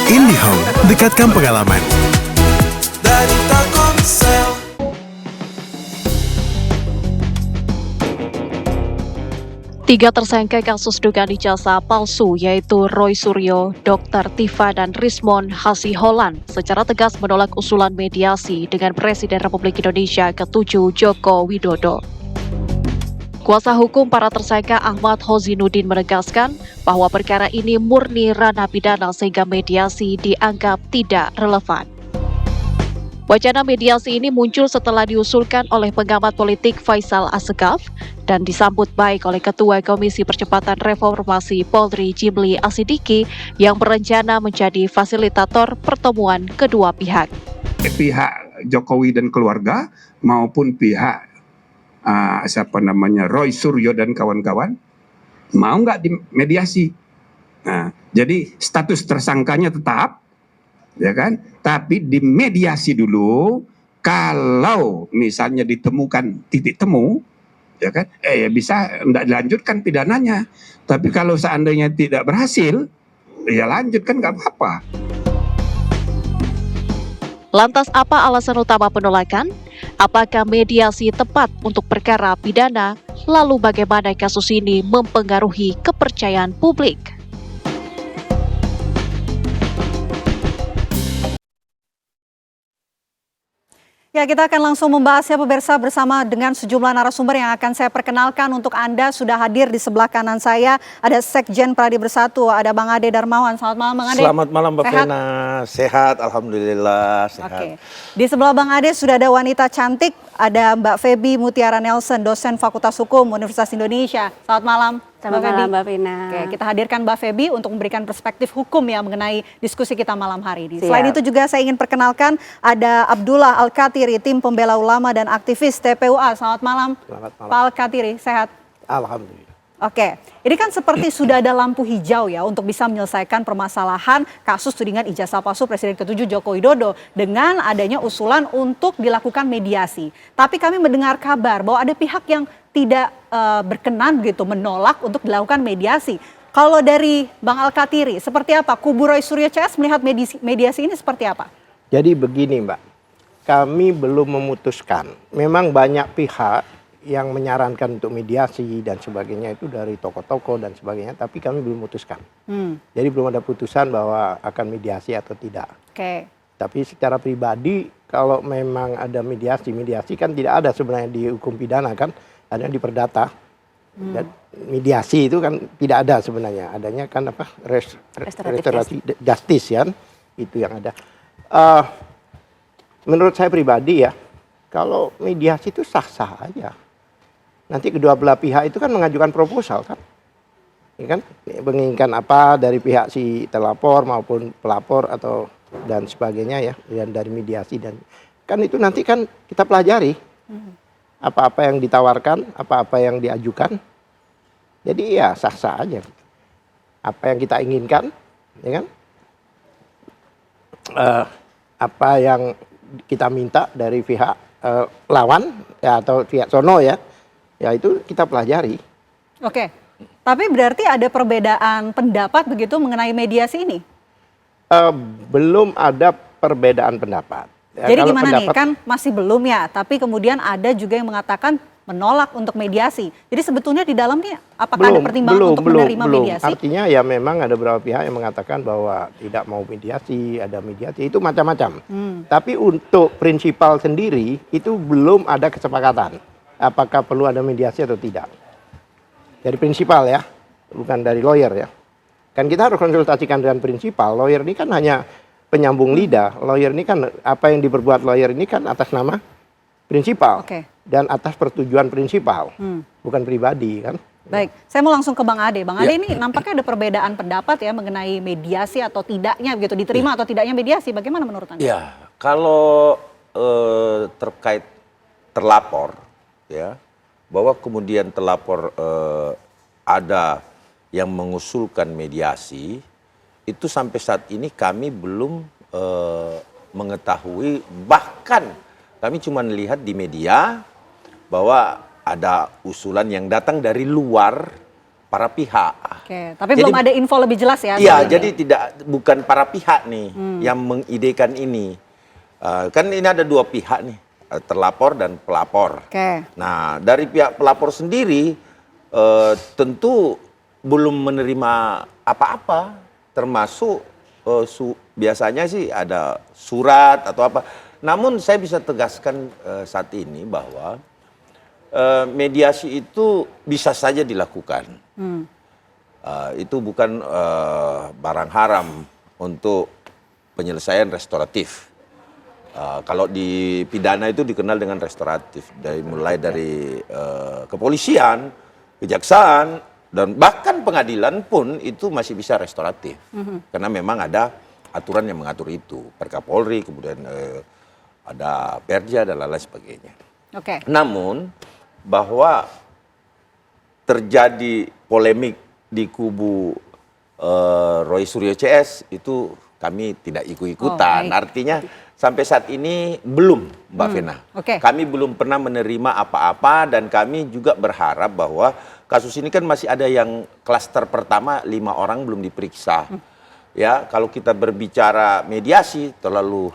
IndiHome, dekatkan pengalaman. Dari Telkomsel. Tiga tersangka kasus dugaan ijazah palsu yaitu Roy Suryo, Dr. Tifa, dan Rismon Hasiholan secara tegas menolak usulan mediasi dengan Presiden Republik Indonesia ke-7 Joko Widodo. Kuasa hukum para tersangka Ahmad Hozinuddin menegaskan bahwa perkara ini murni ranah pidana sehingga mediasi dianggap tidak relevan. Wacana mediasi ini muncul setelah diusulkan oleh pengamat politik Faisal Assegaf dan disambut baik oleh Ketua Komisi Percepatan Reformasi Polri Jimli Asidiki yang berencana menjadi fasilitator pertemuan kedua pihak. Pihak Jokowi dan keluarga maupun pihak Roy Suryo dan kawan-kawan mau nggak dimediasi. Nah, jadi status tersangkanya tetap, ya kan? Tapi dimediasi dulu. Kalau misalnya ditemukan titik temu, ya kan? Bisa enggak dilanjutkan pidananya. Tapi kalau seandainya tidak berhasil, ya lanjutkan nggak apa-apa. Lantas apa alasan utama penolakan? Apakah mediasi tepat untuk perkara pidana? Lalu bagaimana kasus ini mempengaruhi kepercayaan publik? Ya, kita akan langsung membahasnya pemirsa bersama dengan sejumlah narasumber yang akan saya perkenalkan untuk Anda. Sudah hadir di sebelah kanan saya, ada Sekjen Pradi Bersatu, ada Bang Ade Darmawan. Selamat malam Bang Ade. Selamat malam Mbak Vena, sehat alhamdulillah sehat. Oke. Di sebelah Bang Ade sudah ada wanita cantik, ada Mbak Feby Mutiara Nelson, dosen Fakultas Hukum Universitas Indonesia. Selamat malam. Selamat malam Mbak Vina. Oke, kita hadirkan Mbak Feby untuk memberikan perspektif hukum ya mengenai diskusi kita malam hari ini. Siap. Selain itu juga saya ingin perkenalkan ada Abdullah Al-Katiri, tim pembela ulama dan aktivis TPUA. Selamat malam. Selamat malam. Pak Al-Katiri, sehat? Alhamdulillah. Oke, ini kan seperti sudah ada lampu hijau ya untuk bisa menyelesaikan permasalahan kasus tudingan ijazah palsu Presiden ke-7 Joko Widodo dengan adanya usulan untuk dilakukan mediasi. Tapi kami mendengar kabar bahwa ada pihak yang tidak berkenan begitu menolak untuk dilakukan mediasi. Kalau dari Bang Al-Katiri, seperti apa? Kubu Roy Suryo CS melihat mediasi ini seperti apa? Jadi begini Mbak, kami belum memutuskan. Memang banyak pihak yang menyarankan untuk mediasi dan sebagainya itu dari tokoh-tokoh dan sebagainya, tapi kami belum memutuskan. Jadi belum ada putusan bahwa akan mediasi atau tidak. Oke. Tapi secara pribadi kalau memang ada mediasi kan tidak ada sebenarnya di hukum pidana kan, ada di perdata. Dan mediasi itu kan tidak ada sebenarnya, adanya kan apa restoratif justice kan, itu yang ada. Menurut saya pribadi ya, kalau mediasi itu sah-sah aja. Nanti kedua belah pihak itu kan mengajukan proposal kan, ya kan, menginginkan apa dari pihak si terlapor maupun pelapor atau dan sebagainya ya, dan dari mediasi dan kan itu nanti kan kita pelajari apa-apa yang ditawarkan, apa-apa yang diajukan. Jadi ya sah-sah aja. Apa yang kita inginkan, ya kan? Apa yang kita minta dari pihak lawan ya, atau pihak sono ya itu kita pelajari. Oke, tapi berarti ada perbedaan pendapat begitu mengenai mediasi ini? Belum ada perbedaan pendapat. Ya, jadi gimana nih, kan masih belum ya, tapi kemudian ada juga yang mengatakan menolak untuk mediasi. Jadi sebetulnya di dalam nih apakah ada pertimbangan untuk menerima mediasi? Artinya ya memang ada beberapa pihak yang mengatakan bahwa tidak mau mediasi, ada mediasi, itu macam-macam. Tapi untuk prinsipal sendiri itu belum ada kesepakatan. Apakah perlu ada mediasi atau tidak. Dari prinsipal ya, bukan dari lawyer ya. Kan kita harus konsultasikan dengan prinsipal. Lawyer ini kan hanya penyambung lidah. Lawyer ini kan apa yang diperbuat lawyer ini kan atas nama prinsipal. Dan atas persetujuan prinsipal, bukan pribadi kan. Baik, saya mau langsung ke Bang Ade. Bang Ade ini nampaknya ada perbedaan pendapat ya mengenai mediasi atau tidaknya begitu, diterima atau tidaknya mediasi. Bagaimana menurut Anda? Ya, kalau terkait terlapor ya, bahwa kemudian terlapor ada yang mengusulkan mediasi, itu sampai saat ini kami belum mengetahui, bahkan kami cuma lihat di media bahwa ada usulan yang datang dari luar para pihak. Oke, tapi Jadi- belum ada info lebih jelas ya? Iya, soal ini? jadi bukan para pihak nih yang mengidekan ini. Kan ini ada dua pihak nih, terlapor dan pelapor. Oke. Nah, dari pihak pelapor sendiri tentu belum menerima apa-apa, termasuk biasanya sih ada surat atau apa. Namun saya bisa tegaskan saat ini bahwa mediasi itu bisa saja dilakukan. Itu bukan barang haram untuk penyelesaian restoratif. Kalau di pidana itu dikenal dengan restoratif, mulai dari kepolisian, kejaksaan, dan bahkan pengadilan pun itu masih bisa restoratif. Karena memang ada aturan yang mengatur itu, Perkapolri, kemudian ada Perja dan lain sebagainya. Oke. Namun bahwa terjadi polemik di kubu Roy Suryo CS itu kami tidak ikut-ikutan. Oh, baik. Artinya sampai saat ini belum, Mbak Vena. Oke. Kami belum pernah menerima apa-apa dan kami juga berharap bahwa kasus ini kan masih ada yang klaster pertama 5 orang belum diperiksa. Ya, kalau kita berbicara mediasi terlalu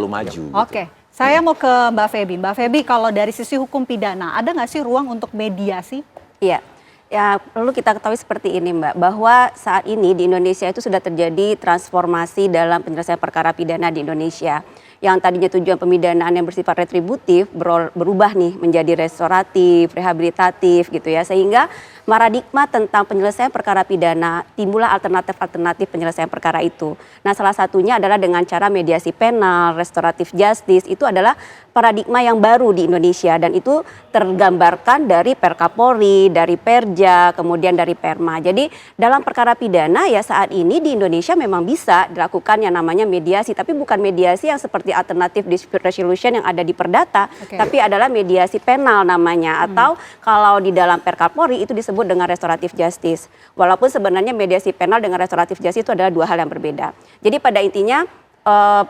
maju. Oke, saya mau ke Mbak Feby. Mbak Feby, kalau dari sisi hukum pidana, ada nggak sih ruang untuk mediasi? Iya, ya perlu kita ketahui seperti ini Mbak, bahwa saat ini di Indonesia itu sudah terjadi transformasi dalam penyelesaian perkara pidana di Indonesia. Yang tadinya tujuan pemidanaan yang bersifat retributif berubah nih menjadi restoratif, rehabilitatif gitu ya. Sehingga paradigma tentang penyelesaian perkara pidana timbullah alternatif-alternatif penyelesaian perkara itu. Nah, salah satunya adalah dengan cara mediasi penal, restoratif justice, itu adalah paradigma yang baru di Indonesia dan itu tergambarkan dari Perkapolri, dari Perja, kemudian dari Perma. Jadi dalam perkara pidana ya saat ini di Indonesia memang bisa dilakukan yang namanya mediasi, tapi bukan mediasi yang seperti alternatif dispute resolution yang ada di Perdata, tapi adalah mediasi penal namanya, atau kalau di dalam Perkapolri itu disebut dengan restoratif justice. Walaupun sebenarnya mediasi penal dengan restoratif justice itu adalah dua hal yang berbeda. Jadi pada intinya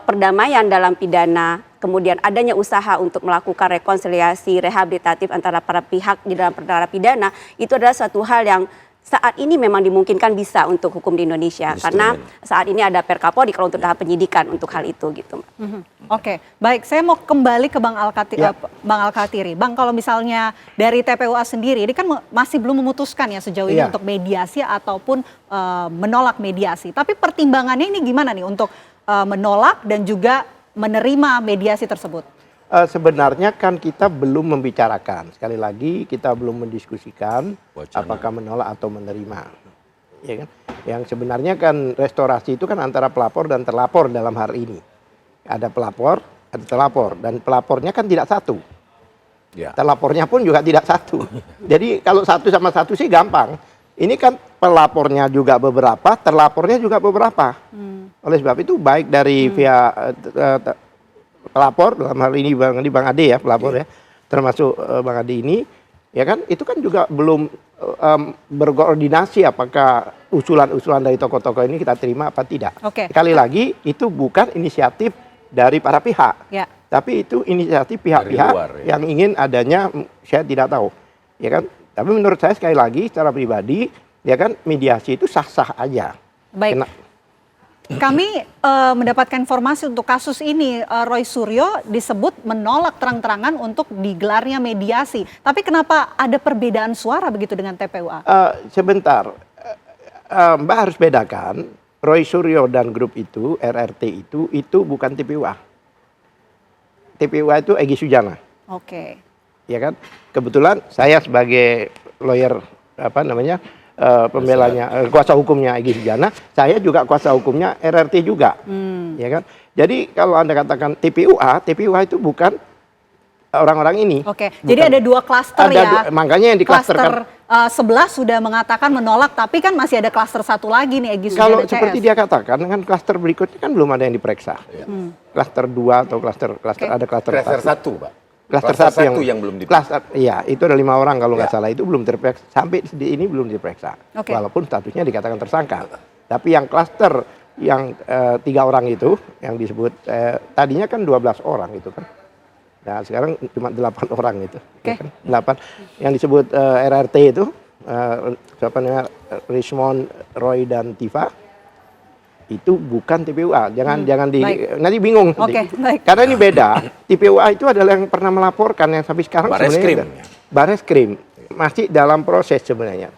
perdamaian dalam pidana, kemudian adanya usaha untuk melakukan rekonsiliasi rehabilitatif antara para pihak di dalam perkara pidana, itu adalah suatu hal yang saat ini memang dimungkinkan bisa untuk hukum di Indonesia. Karena saat ini ada Perkapolri kalau untuk tahap penyidikan untuk hal itu gitu. Oke, baik. Saya mau kembali ke Bang Alkatiri. Bang, kalau misalnya dari TPUA sendiri, ini kan masih belum memutuskan ya sejauh ini untuk mediasi ataupun menolak mediasi. Tapi pertimbangannya ini gimana nih untuk menolak dan juga menerima mediasi tersebut? Sebenarnya kan kita belum membicarakan. Sekali lagi kita belum mendiskusikan apakah menolak atau menerima. Ya kan? Yang sebenarnya kan restorasi itu kan antara pelapor dan terlapor dalam hal ini. Ada pelapor, ada terlapor, dan pelapornya kan tidak satu. Ya. Terlapornya pun juga tidak satu. Jadi kalau satu sama satu sih gampang. Ini kan pelapornya juga beberapa, terlapornya juga beberapa. Oleh sebab itu baik dari pihak pelapor, dalam hal ini Bang Ade ya, pelapor ya, termasuk Bang Ade ini, ya kan, itu kan juga belum berkoordinasi apakah usulan-usulan dari tokoh-tokoh ini kita terima apa tidak. Sekali lagi, itu bukan inisiatif dari para pihak, tapi itu inisiatif pihak-pihak yang ingin adanya, saya tidak tahu, ya kan. Tapi menurut saya sekali lagi, secara pribadi, ya kan, mediasi itu sah-sah aja. Baik. Kami mendapatkan informasi untuk kasus ini, Roy Suryo disebut menolak terang-terangan untuk digelarnya mediasi. Tapi kenapa ada perbedaan suara begitu dengan TPUA? Sebentar, Mbak harus bedakan, Roy Suryo dan grup itu, RRT itu bukan TPUA. TPUA itu Egy Sujana. Oke. Ya kan, kebetulan saya sebagai lawyer, pembelanya, kuasa hukumnya Egy Sujana, saya juga kuasa hukumnya RRT juga, ya kan. Jadi kalau Anda katakan TPUA itu bukan orang-orang ini. Oke, jadi ada dua klaster ya. Makanya yang diklasterkan. Sebelah sudah mengatakan menolak, tapi kan masih ada klaster satu lagi nih Egy Sujana. Kalau seperti dia katakan, kan klaster berikutnya kan belum ada yang diperiksa. Klaster 2 atau ada klaster 1, Pak. Klaster 1 yang belum diperiksa. Iya, itu ada 5 orang kalau nggak salah, itu belum terperiksa. Sampai ini belum diperiksa. Walaupun statusnya dikatakan tersangka. Tapi yang klaster yang 3 orang itu, yang disebut, tadinya kan 12 orang itu kan. Nah sekarang cuma 8 orang itu. Ya kan? 8. Yang disebut RRT itu, siapa namanya, Rismon, Roy dan Tifa itu bukan TPUA. Jangan baik. nanti bingung. Oke, baik. Karena ini beda. TPUA itu adalah yang pernah melaporkan yang sampai sekarang Bareskrim. Bareskrim masih dalam proses sebenarnya.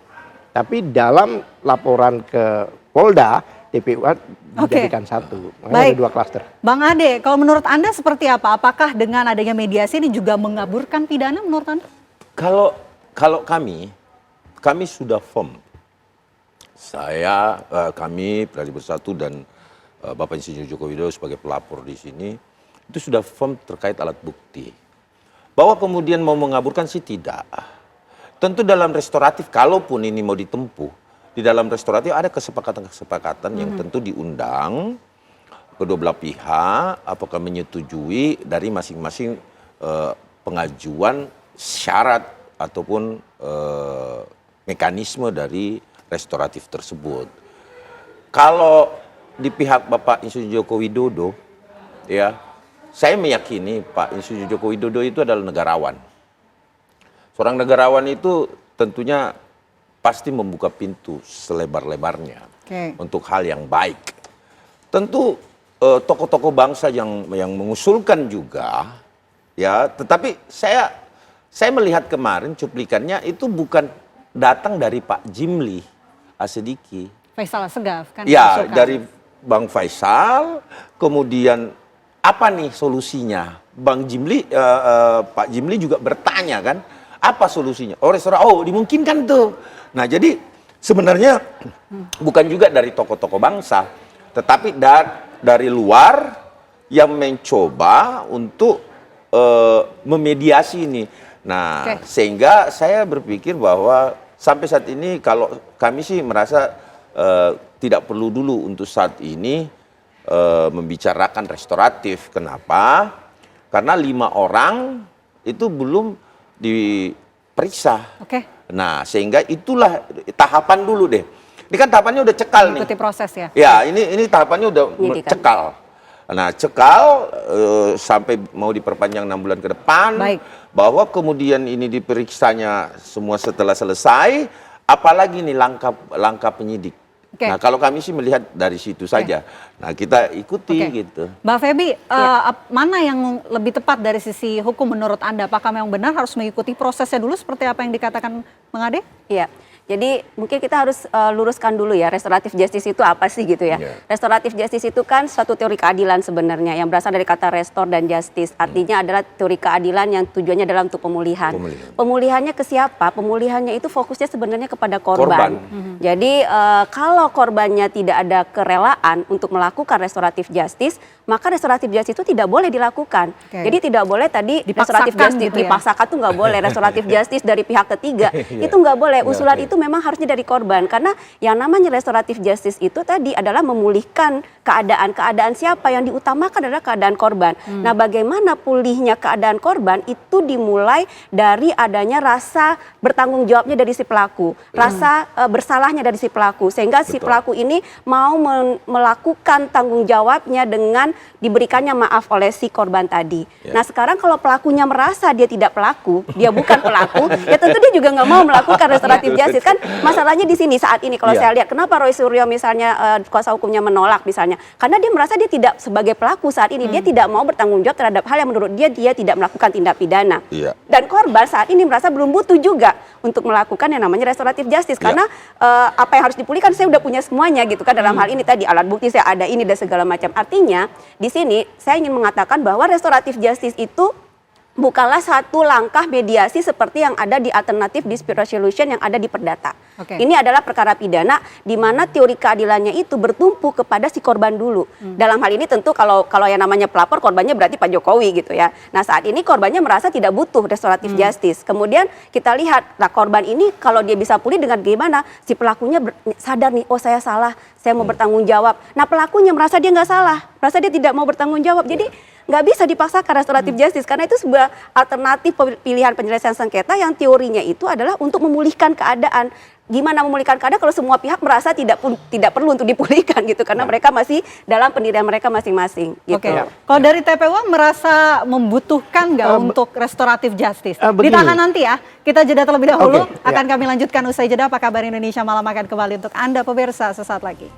Tapi dalam laporan ke Polda, TPUA dijadikan satu. Makanya Baik. ada 2 klaster. Bang Ade, kalau menurut Anda seperti apa? Apakah dengan adanya mediasi ini juga mengaburkan pidana menurut Anda? Kalau kami sudah firm. Kami Pradi Bersatu dan Bapak Insinyur Joko Widodo sebagai pelapor di sini itu sudah firm terkait alat bukti. Bahwa kemudian mau mengaburkan sih tidak. Tentu dalam restoratif, kalaupun ini mau ditempuh, di dalam restoratif ada kesepakatan-kesepakatan yang tentu diundang kedua belah pihak, apakah menyetujui dari masing-masing pengajuan syarat ataupun mekanisme dari restoratif tersebut. Kalau di pihak Bapak Insinyur Joko Widodo, ya, saya meyakini Pak Insinyur Joko Widodo itu adalah negarawan. Seorang negarawan itu tentunya pasti membuka pintu selebar-lebarnya untuk hal yang baik. Tentu tokoh-tokoh bangsa yang mengusulkan juga, ya, tetapi saya melihat kemarin cuplikannya itu bukan datang dari Pak Jimli Asediki. Faisal Assegaf kan? Ya, diusulkan. dari Bang Faisal, kemudian apa nih solusinya? Bang Jimli, Pak Jimli juga bertanya kan, apa solusinya? Dimungkinkan tuh. Nah, jadi sebenarnya bukan juga dari tokoh-tokoh bangsa, tetapi dari luar yang mencoba untuk memediasi ini. Nah, sehingga saya berpikir bahwa sampai saat ini kalau kami sih merasa tidak perlu dulu untuk saat ini membicarakan restoratif. Kenapa? Karena 5 orang itu belum diperiksa. Nah, sehingga itulah tahapan dulu deh. Ini kan tahapannya udah cekal nih. Ikuti proses ya. Ya, ini tahapannya udah cekal. Nah, cekal sampai mau diperpanjang 6 bulan ke depan. Baik. Bahwa kemudian ini diperiksanya semua setelah selesai, apalagi nih langkah penyidik. Nah, kalau kami sih melihat dari situ saja. Nah, kita ikuti gitu. Mbak Feby, mana yang lebih tepat dari sisi hukum menurut Anda? Apakah memang benar harus mengikuti prosesnya dulu seperti apa yang dikatakan Bang Ade? Iya. Jadi mungkin kita harus luruskan dulu ya, restoratif justice itu apa sih gitu ya. Restoratif justice itu kan suatu teori keadilan sebenarnya yang berasal dari kata restore dan justice. Artinya adalah teori keadilan yang tujuannya adalah untuk pemulihan. Pemulihannya ke siapa? Pemulihannya itu fokusnya sebenarnya kepada korban. Jadi kalau korbannya tidak ada kerelaan untuk melakukan restoratif justice, maka restoratif justice itu tidak boleh dilakukan. Jadi tidak boleh tadi restoratif justice gitu dipaksakan tuh nggak boleh. Restoratif justice dari pihak ketiga itu nggak boleh. Usulan itu memang harusnya dari korban, karena yang namanya restoratif justice itu tadi adalah memulihkan keadaan siapa, yang diutamakan adalah keadaan korban. Nah, bagaimana pulihnya keadaan korban itu dimulai dari adanya rasa bertanggung jawabnya dari si pelaku, rasa bersalahnya dari si pelaku, sehingga si pelaku ini mau melakukan tanggung jawabnya dengan diberikannya maaf oleh si korban tadi. Nah, sekarang kalau pelakunya merasa dia tidak pelaku, dia bukan pelaku, ya tentu dia juga nggak mau melakukan restoratif justice. Kan masalahnya di sini saat ini kalau saya lihat, kenapa Roy Suryo misalnya kuasa hukumnya menolak misalnya, karena dia merasa dia tidak sebagai pelaku saat ini, dia tidak mau bertanggung jawab terhadap hal yang menurut dia tidak melakukan tindak pidana. Dan korban saat ini merasa belum butuh juga untuk melakukan yang namanya restoratif justice, karena apa yang harus dipulihkan saya udah punya semuanya gitu kan, dalam hal ini tadi alat bukti saya ada ini dan segala macam. Artinya di sini saya ingin mengatakan bahwa restoratif justice itu bukanlah satu langkah mediasi seperti yang ada di alternatif dispute resolution yang ada di Perdata. Ini adalah perkara pidana di mana teori keadilannya itu bertumpu kepada si korban dulu. Dalam hal ini tentu kalau yang namanya pelapor, korbannya berarti Pak Jokowi gitu ya. Nah, saat ini korbannya merasa tidak butuh restoratif justice. Kemudian kita lihat, nah korban ini kalau dia bisa pulih dengan gimana? Si pelakunya sadar nih, oh saya salah, saya mau bertanggung jawab. Nah, pelakunya merasa dia nggak salah. merasa dia tidak mau bertanggung jawab. Jadi nggak bisa dipaksakan restoratif justice karena itu sebuah alternatif pilihan penyelesaian sengketa yang teorinya itu adalah untuk memulihkan keadaan. Gimana memulihkan keadaan kalau semua pihak merasa tidak perlu untuk dipulihkan gitu karena mereka masih dalam pendirian mereka masing-masing gitu. Oke. Kalau dari TPU merasa membutuhkan nggak untuk restoratif justice? begini. Ditahan nanti ya. Kita jeda terlebih dahulu. Oke, Akan kami lanjutkan usai jeda. Apa kabar Indonesia malam akan kembali untuk Anda pemirsa sesaat lagi.